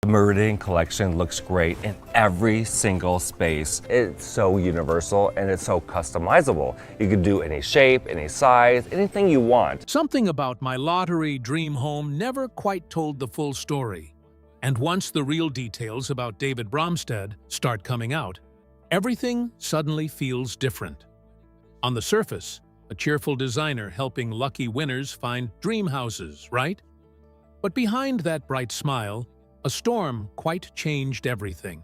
The Meridian collection looks great in every single space. It's so universal and it's so customizable. You can do any shape, any size, anything you want. Something about my lottery dream home never quite told the full story. And once the real details about David Bromstad start coming out, everything suddenly feels different. On the surface, a cheerful designer helping lucky winners find dream houses, right? But behind that bright smile, a storm quite changed everything.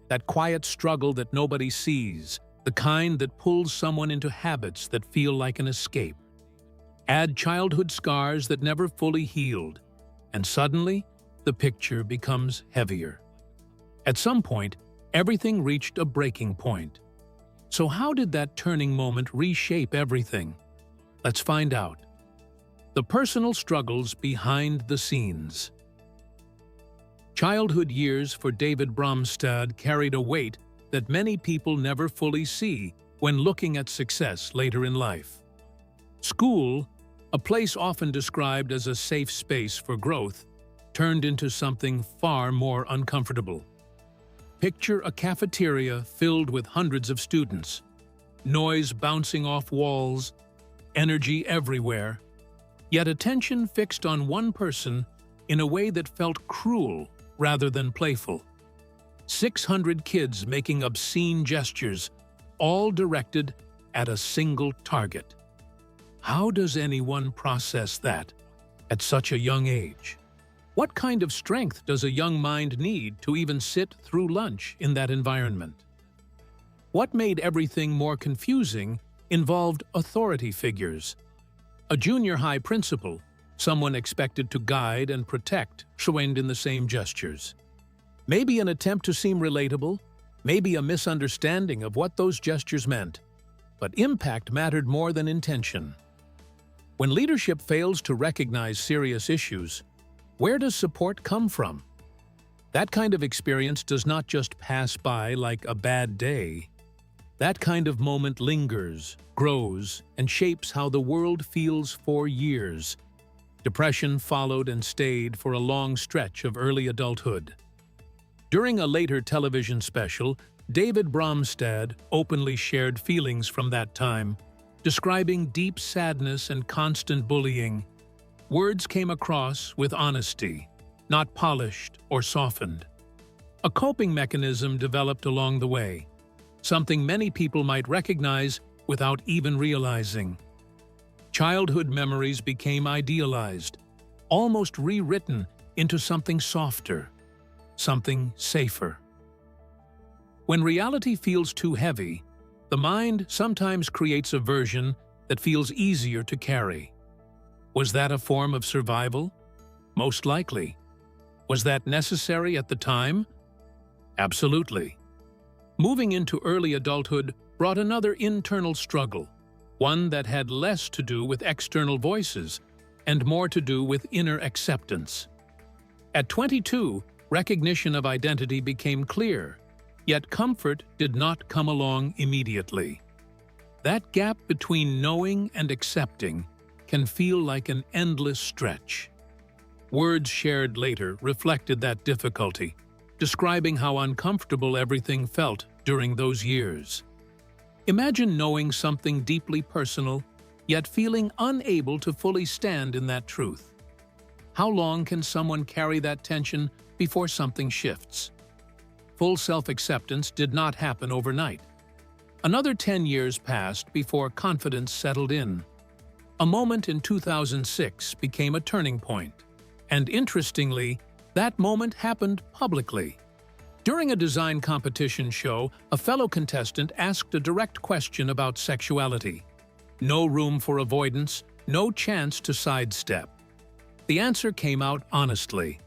That quiet struggle that nobody sees, the kind that pulls someone into habits that feel like an escape. Add childhood scars that never fully healed, and suddenly, the picture becomes heavier. At some point, everything reached a breaking point. So how did that turning moment reshape everything? Let's find out. The personal struggles behind the scenes. Childhood years for David Bromstad carried a weight that many people never fully see when looking at success later in life. School, a place often described as a safe space for growth, turned into something far more uncomfortable. Picture a cafeteria filled with hundreds of students, noise bouncing off walls, energy everywhere, yet attention fixed on one person in a way that felt cruel rather than playful. 600 kids making obscene gestures, all directed at a single target. How does anyone process that at such a young age? What kind of strength does a young mind need to even sit through lunch in that environment? What made everything more confusing involved authority figures. A junior high principal, someone expected to guide and protect, joined in the same gestures. Maybe an attempt to seem relatable, maybe a misunderstanding of what those gestures meant. But impact mattered more than intention. When leadership fails to recognize serious issues, where does support come from? That kind of experience does not just pass by like a bad day. That kind of moment lingers, grows, and shapes how the world feels for years. Depression followed and stayed for a long stretch of early adulthood. During a later television special, David Bromstad openly shared feelings from that time, describing deep sadness and constant bullying. Words came across with honesty, not polished or softened. A coping mechanism developed along the way, something many people might recognize without even realizing. Childhood memories became idealized, almost rewritten into something softer, something safer. When reality feels too heavy, the mind sometimes creates a version that feels easier to carry. Was that a form of survival? Most likely. Was that necessary at the time? Absolutely. Moving into early adulthood brought another internal struggle, one that had less to do with external voices and more to do with inner acceptance. At 22, recognition of identity became clear, yet comfort did not come along immediately. That gap between knowing and accepting can feel like an endless stretch. Words shared later reflected that difficulty, describing how uncomfortable everything felt during those years. Imagine knowing something deeply personal, yet feeling unable to fully stand in that truth. How long can someone carry that tension before something shifts? Full self-acceptance did not happen overnight. Another 10 years passed before confidence settled in. A moment in 2006 became a turning point. And interestingly, that moment happened publicly. During a design competition show, a fellow contestant asked a direct question about sexuality. No room for avoidance, no chance to sidestep. The answer came out honestly.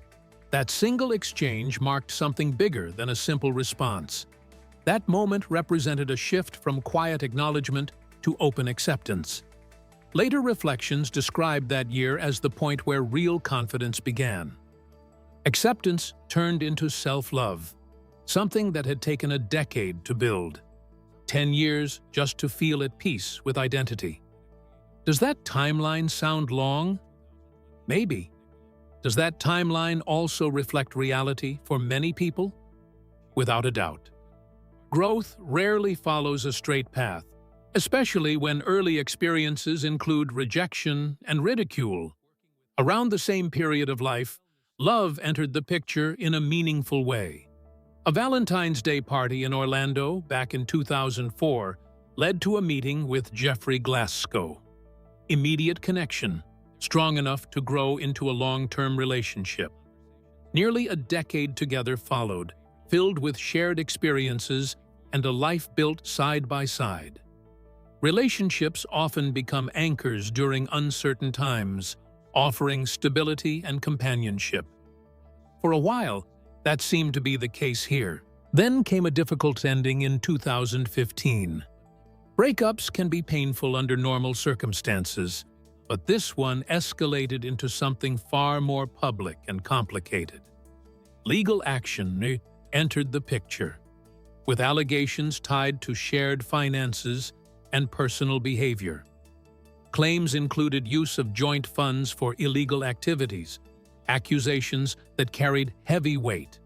That single exchange marked something bigger than a simple response. That moment represented a shift from quiet acknowledgement to open acceptance. Later reflections described that year as the point where real confidence began. Acceptance turned into self-love, something that had taken a decade to build. 10 years just to feel at peace with identity. Does that timeline sound long? Maybe. Does that timeline also reflect reality for many people? Without a doubt. Growth rarely follows a straight path, especially when early experiences include rejection and ridicule. Around the same period of life, love entered the picture in a meaningful way. A Valentine's Day party in Orlando back in 2004 led to a meeting with Jeffrey Glasgow. Immediate connection, strong enough to grow into a long-term relationship. Nearly a decade together followed, filled with shared experiences and a life built side by side. Relationships often become anchors during uncertain times, offering stability and companionship. For a while, that seemed to be the case here. Then came a difficult ending in 2015. Breakups can be painful under normal circumstances, but this one escalated into something far more public and complicated. Legal action entered the picture, with allegations tied to shared finances and personal behavior. Claims included use of joint funds for illegal activities, accusations that carried heavy weight.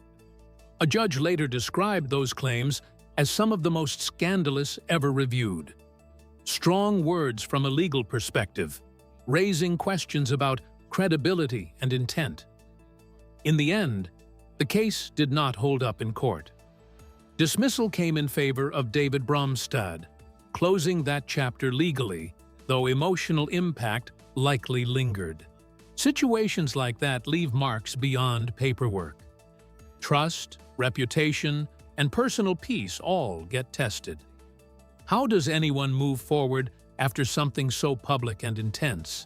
A judge later described those claims as some of the most scandalous ever reviewed. Strong words from a legal perspective, raising questions about credibility and intent. In the end, the case did not hold up in court. Dismissal came in favor of David Bromstad, closing that chapter legally, though emotional impact likely lingered. Situations like that leave marks beyond paperwork. Trust, reputation, and personal peace all get tested. How does anyone move forward after something so public and intense?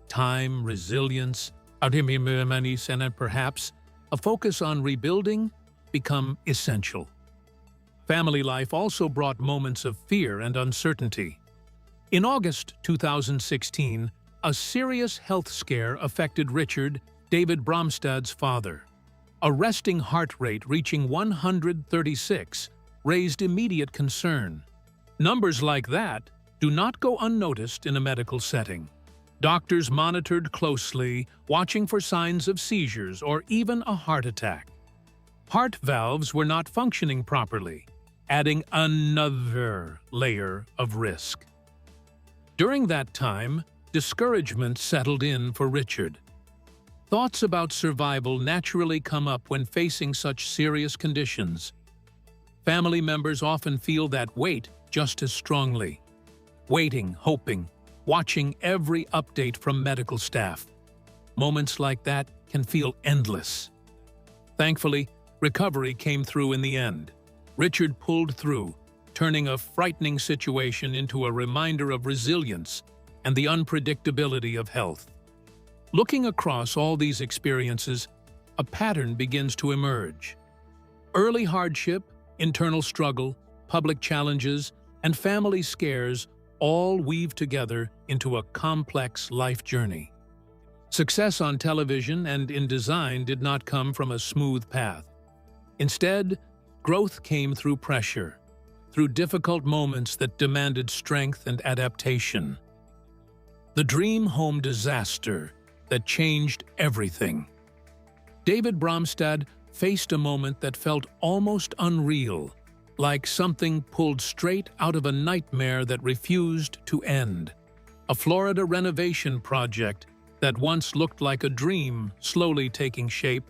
Time, resilience, and perhaps a focus on rebuilding become essential. Family life also brought moments of fear and uncertainty. In August 2016, a serious health scare affected Richard, David Bromstad's father. A resting heart rate reaching 136 raised immediate concern. Numbers like that do not go unnoticed in a medical setting. Doctors monitored closely, watching for signs of seizures or even a heart attack. Heart valves were not functioning properly, adding another layer of risk. During that time, discouragement settled in for Richard. Thoughts about survival naturally come up when facing such serious conditions. Family members often feel that weight just as strongly. Waiting, hoping, watching every update from medical staff. Moments like that can feel endless. Thankfully, recovery came through in the end. Richard pulled through, turning a frightening situation into a reminder of resilience and the unpredictability of health. Looking across all these experiences, a pattern begins to emerge. Early hardship, internal struggle, public challenges, and family scares all weave together into a complex life journey. Success on television and in design did not come from a smooth path. Instead, growth came through pressure, through difficult moments that demanded strength and adaptation. The dream home disaster that changed everything. David Bromstad faced a moment that felt almost unreal, like something pulled straight out of a nightmare that refused to end. A Florida renovation project that once looked like a dream slowly taking shape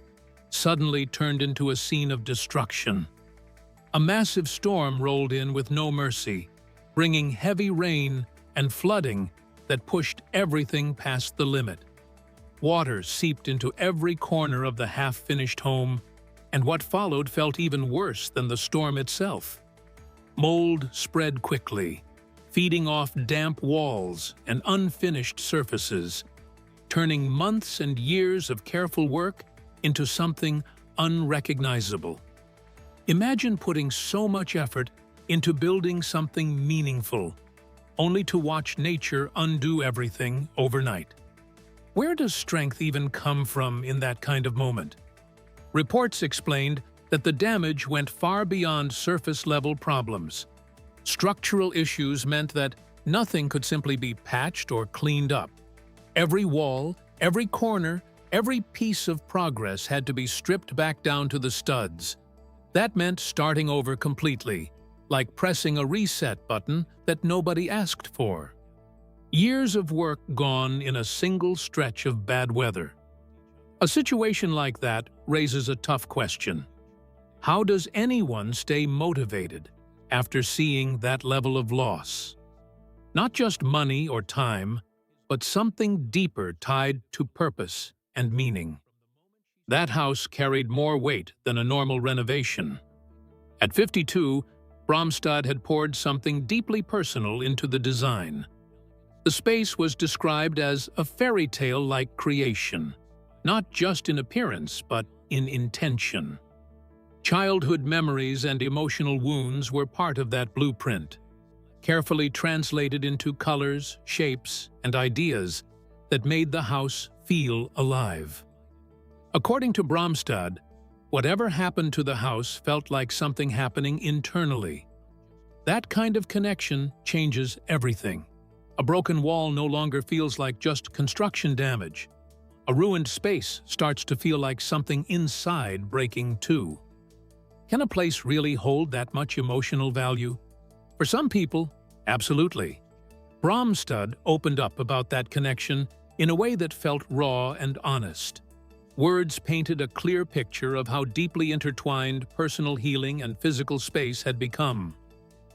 suddenly turned into a scene of destruction. A massive storm rolled in with no mercy, bringing heavy rain and flooding that pushed everything past the limit. Water seeped into every corner of the half-finished home, and what followed felt even worse than the storm itself. Mold spread quickly, feeding off damp walls and unfinished surfaces, turning months and years of careful work into something unrecognizable. Imagine putting so much effort into building something meaningful, only to watch nature undo everything overnight. Where does strength even come from in that kind of moment? Reports explained that the damage went far beyond surface-level problems. Structural issues meant that nothing could simply be patched or cleaned up. Every wall, every corner, Every piece of progress had to be stripped back down to the studs. That meant starting over completely, like pressing a reset button that nobody asked for. Years of work gone in a single stretch of bad weather. A situation like that raises a tough question. How does anyone stay motivated after seeing that level of loss? Not just money or time, but something deeper tied to purpose and meaning. That house carried more weight than a normal renovation. At 52, Bromstad had poured something deeply personal into the design. The space was described as a fairy tale-like creation, not just in appearance, but in intention. Childhood memories and emotional wounds were part of that blueprint, carefully translated into colors, shapes, and ideas that made the house feel alive. According to Bromstad, whatever happened to the house felt like something happening internally. That kind of connection changes everything. A broken wall no longer feels like just construction damage. A ruined space starts to feel like something inside breaking too. Can a place really hold that much emotional value? For some people, absolutely. Bromstad opened up about that connection in a way that felt raw and honest. Words painted a clear picture of how deeply intertwined personal healing and physical space had become.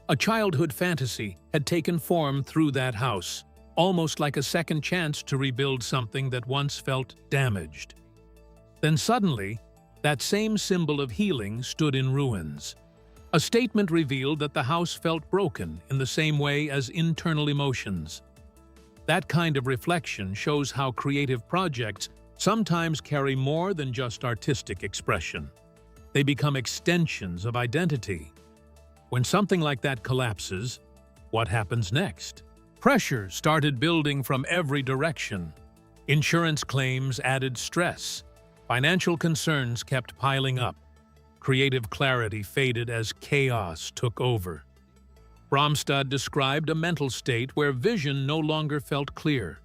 A childhood fantasy had taken form through that house, almost like a second chance to rebuild something that once felt damaged. Then suddenly, that same symbol of healing stood in ruins. A statement revealed that the house felt broken in the same way as internal emotions. That kind of reflection shows how creative projects sometimes carry more than just artistic expression. They become extensions of identity. When something like that collapses, what happens next? Pressure started building from every direction. Insurance claims added stress. Financial concerns kept piling up. Creative clarity faded as chaos took over. Bromstad described a mental state where vision no longer felt clear.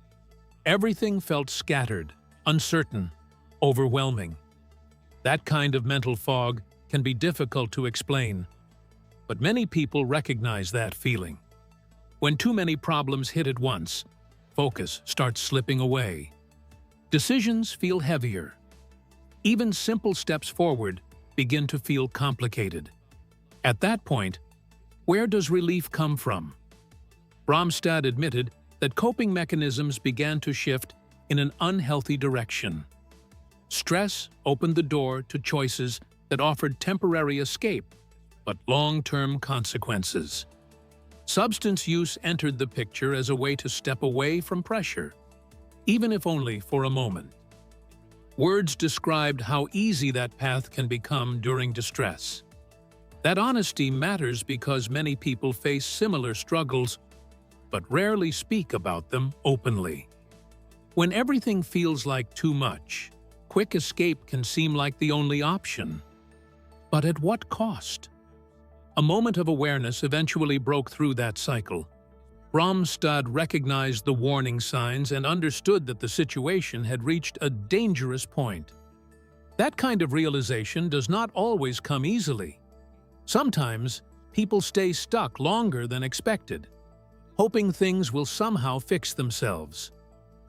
Everything felt scattered, uncertain, overwhelming. That kind of mental fog can be difficult to explain, but many people recognize that feeling. When too many problems hit at once, focus starts slipping away. Decisions feel heavier. Even simple steps forward begin to feel complicated. At that point, where does relief come from? Bromstad admitted that coping mechanisms began to shift in an unhealthy direction. Stress opened the door to choices that offered temporary escape, but long-term consequences. Substance use entered the picture as a way to step away from pressure, even if only for a moment. Words described how easy that path can become during distress. That honesty matters because many people face similar struggles, but rarely speak about them openly. When everything feels like too much, quick escape can seem like the only option. But at what cost? A moment of awareness eventually broke through that cycle. Bromstad recognized the warning signs and understood that the situation had reached a dangerous point. That kind of realization does not always come easily. Sometimes, people stay stuck longer than expected, hoping things will somehow fix themselves.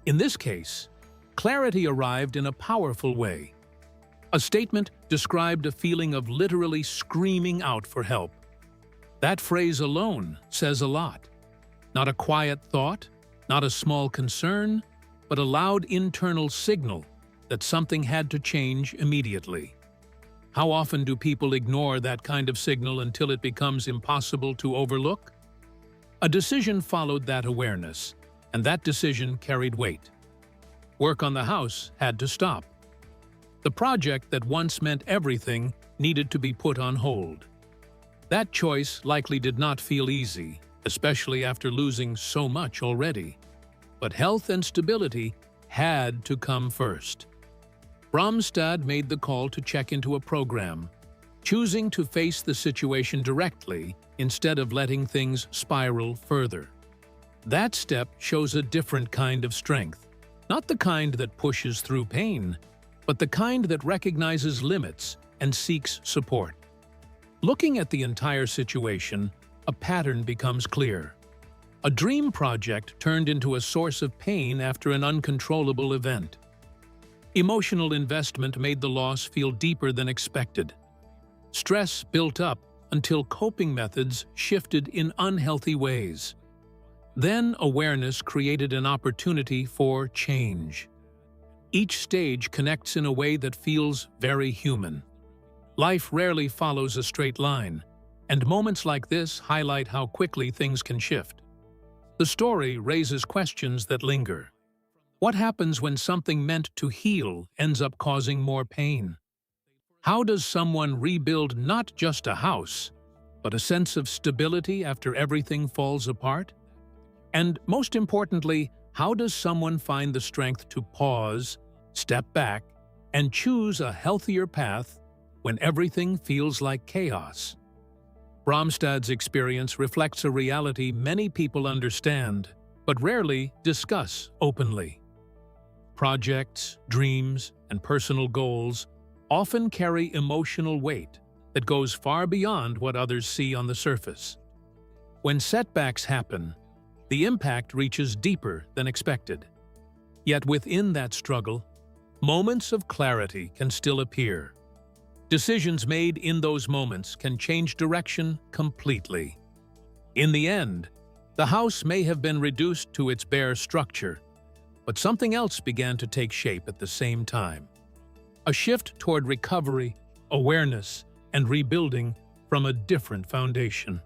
In this case, clarity arrived in a powerful way. A statement described a feeling of literally screaming out for help. That phrase alone says a lot. Not a quiet thought, not a small concern, but a loud internal signal that something had to change immediately. How often do people ignore that kind of signal until it becomes impossible to overlook? A decision followed that awareness, and that decision carried weight. Work on the house had to stop. The project that once meant everything needed to be put on hold. That choice likely did not feel easy, especially after losing so much already. But health and stability had to come first. Bromstad made the call to check into a program, choosing to face the situation directly instead of letting things spiral further. That step shows a different kind of strength. Not the kind that pushes through pain, but the kind that recognizes limits and seeks support. Looking at the entire situation, a pattern becomes clear. A dream project turned into a source of pain after an uncontrollable event. Emotional investment made the loss feel deeper than expected. Stress built up until coping methods shifted in unhealthy ways. Then awareness created an opportunity for change. Each stage connects in a way that feels very human. Life rarely follows a straight line, and moments like this highlight how quickly things can shift. The story raises questions that linger. What happens when something meant to heal ends up causing more pain? How does someone rebuild not just a house, but a sense of stability after everything falls apart? And most importantly, how does someone find the strength to pause, step back, and choose a healthier path when everything feels like chaos? Bromstad's experience reflects a reality many people understand, but rarely discuss openly. Projects, dreams, and personal goals often carry emotional weight that goes far beyond what others see on the surface. When setbacks happen, the impact reaches deeper than expected. Yet within that struggle, moments of clarity can still appear. Decisions made in those moments can change direction completely. In the end, the house may have been reduced to its bare structure, but something else began to take shape at the same time. A shift toward recovery, awareness, and rebuilding from a different foundation.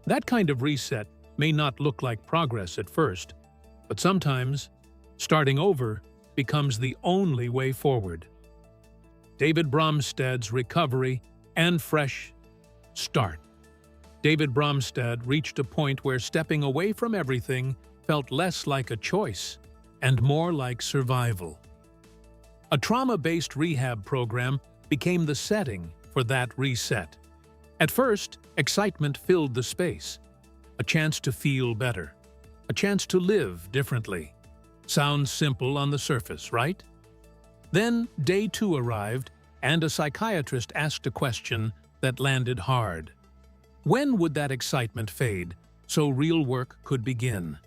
That kind of reset may not look like progress at first, but sometimes starting over becomes the only way forward. David Bromstad's recovery and fresh start. David Bromstad reached a point where stepping away from everything felt less like a choice and more like survival. A trauma-based rehab program became the setting for that reset. At first, excitement filled the space. A chance to feel better. A chance to live differently. Sounds simple on the surface, right? Then day 2 arrived, and a psychiatrist asked a question that landed hard. When would that excitement fade so real work could begin?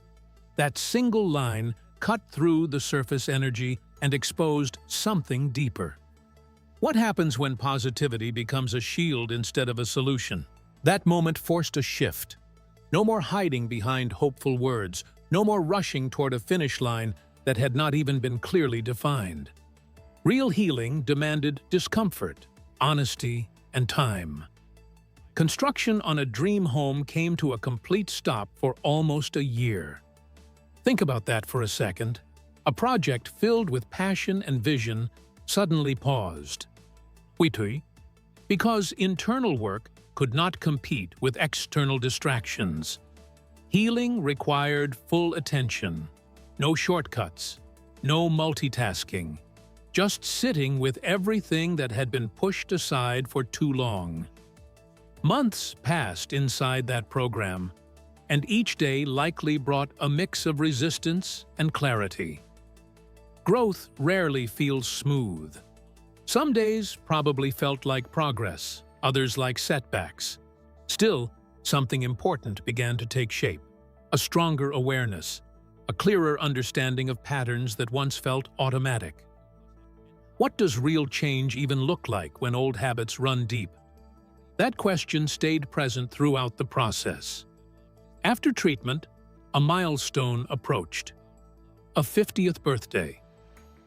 That single line cut through the surface energy and exposed something deeper. What happens when positivity becomes a shield instead of a solution? That moment forced a shift. No more hiding behind hopeful words, no more rushing toward a finish line that had not even been clearly defined. Real healing demanded discomfort, honesty, and time. Construction on a dream home came to a complete stop for almost a year. Think about that for a second. A project filled with passion and vision suddenly paused. Because internal work could not compete with external distractions. Healing required full attention, no shortcuts, no multitasking, just sitting with everything that had been pushed aside for too long. Months passed inside that program, and each day likely brought a mix of resistance and clarity. Growth rarely feels smooth. Some days probably felt like progress, others like setbacks. Still, something important began to take shape. A stronger awareness, a clearer understanding of patterns that once felt automatic. What does real change even look like when old habits run deep? That question stayed present throughout the process. After treatment, a milestone approached. A 50th birthday.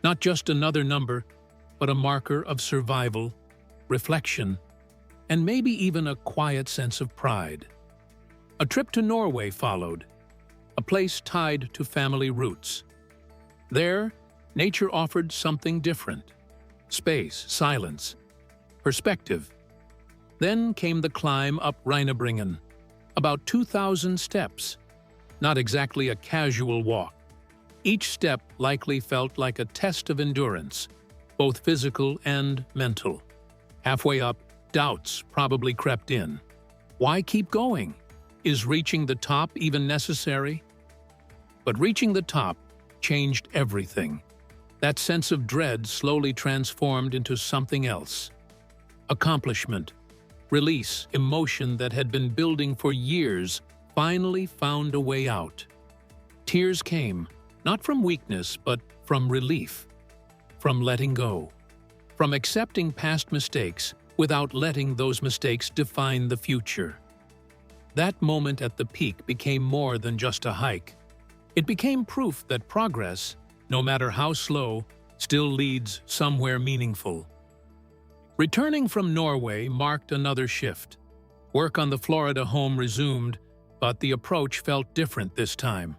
Not just another number, but a marker of survival, reflection, and maybe even a quiet sense of pride. A trip to Norway followed, a place tied to family roots. There, nature offered something different. Space, silence, perspective. Then came the climb up Rheinebringen, about 2,000 steps. Not exactly a casual walk. Each step likely felt like a test of endurance, both physical and mental. Halfway up, doubts probably crept in. Why keep going? Is reaching the top even necessary? But reaching the top changed everything. That sense of dread slowly transformed into something else. Accomplishment, release, emotion that had been building for years finally found a way out. Tears came, not from weakness, but from relief, from letting go, from accepting past mistakes without letting those mistakes define the future. That moment at the peak became more than just a hike. It became proof that progress, no matter how slow, still leads somewhere meaningful. Returning from Norway marked another shift. Work on the Florida home resumed, but the approach felt different this time.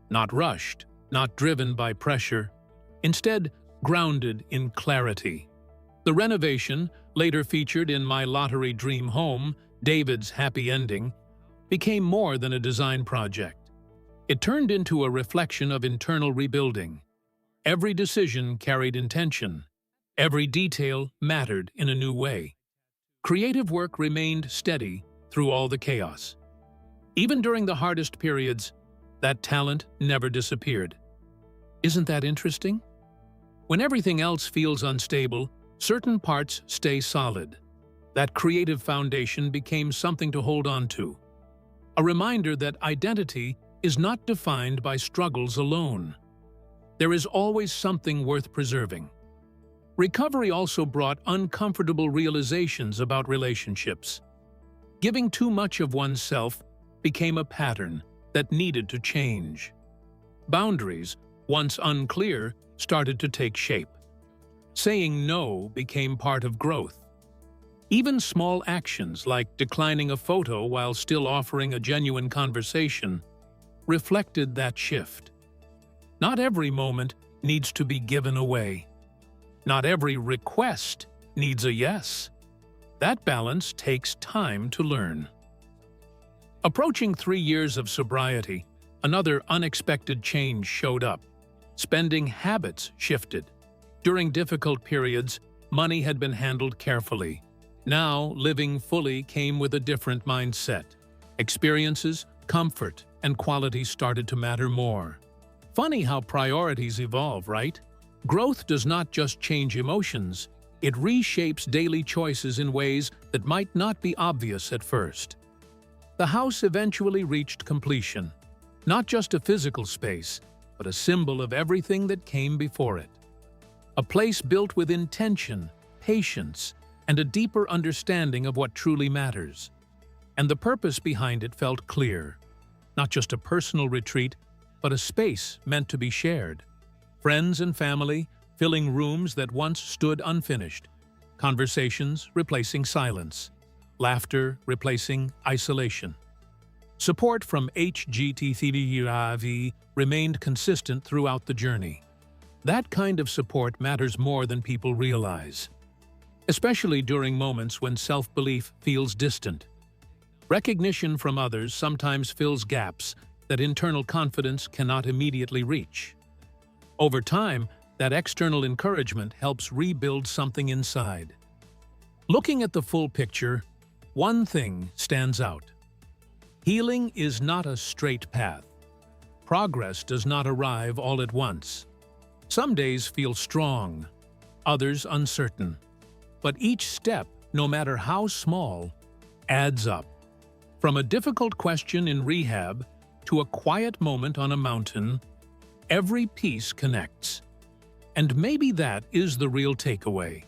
Not rushed, not driven by pressure, instead grounded in clarity. The renovation, later featured in My Lottery Dream Home, David's Happy Ending, became more than a design project. It turned into a reflection of internal rebuilding. Every decision carried intention. Every detail mattered in a new way. Creative work remained steady through all the chaos. Even during the hardest periods, that talent never disappeared. Isn't that interesting? When everything else feels unstable, certain parts stay solid. That creative foundation became something to hold on to. A reminder that identity is not defined by struggles alone. There is always something worth preserving. Recovery also brought uncomfortable realizations about relationships. Giving too much of oneself became a pattern that needed to change. Boundaries, once unclear, started to take shape. Saying no became part of growth. Even small actions like declining a photo while still offering a genuine conversation reflected that shift. Not every moment needs to be given away. Not every request needs a yes. That balance takes time to learn. Approaching 3 years of sobriety, another unexpected change showed up. Spending habits shifted. During difficult periods, money had been handled carefully. Now, living fully came with a different mindset. Experiences, comfort, and quality started to matter more. Funny how priorities evolve, right? Growth does not just change emotions, it reshapes daily choices in ways that might not be obvious at first. The house eventually reached completion, not just a physical space, but a symbol of everything that came before it. A place built with intention, patience, and a deeper understanding of what truly matters. And the purpose behind it felt clear. Not just a personal retreat, but a space meant to be shared. Friends and family filling rooms that once stood unfinished. Conversations replacing silence. Laughter replacing isolation. Support from HGTV remained consistent throughout the journey. That kind of support matters more than people realize, especially during moments when self-belief feels distant. Recognition from others sometimes fills gaps that internal confidence cannot immediately reach. Over time, that external encouragement helps rebuild something inside. Looking at the full picture, one thing stands out. Healing is not a straight path. Progress does not arrive all at once. Some days feel strong, others uncertain. But each step, no matter how small, adds up. From a difficult question in rehab to a quiet moment on a mountain, every piece connects. And maybe that is the real takeaway.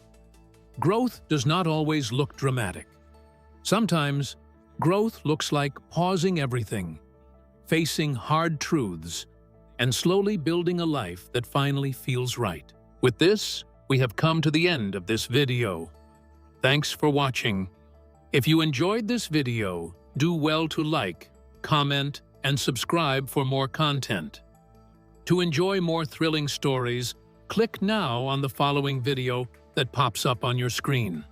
Growth does not always look dramatic. Sometimes, growth looks like pausing everything, facing hard truths, and slowly building a life that finally feels right. With this, we have come to the end of this video. Thanks for watching. If you enjoyed this video, do well to like, comment, and subscribe for more content. To enjoy more thrilling stories, click now on the following video that pops up on your screen.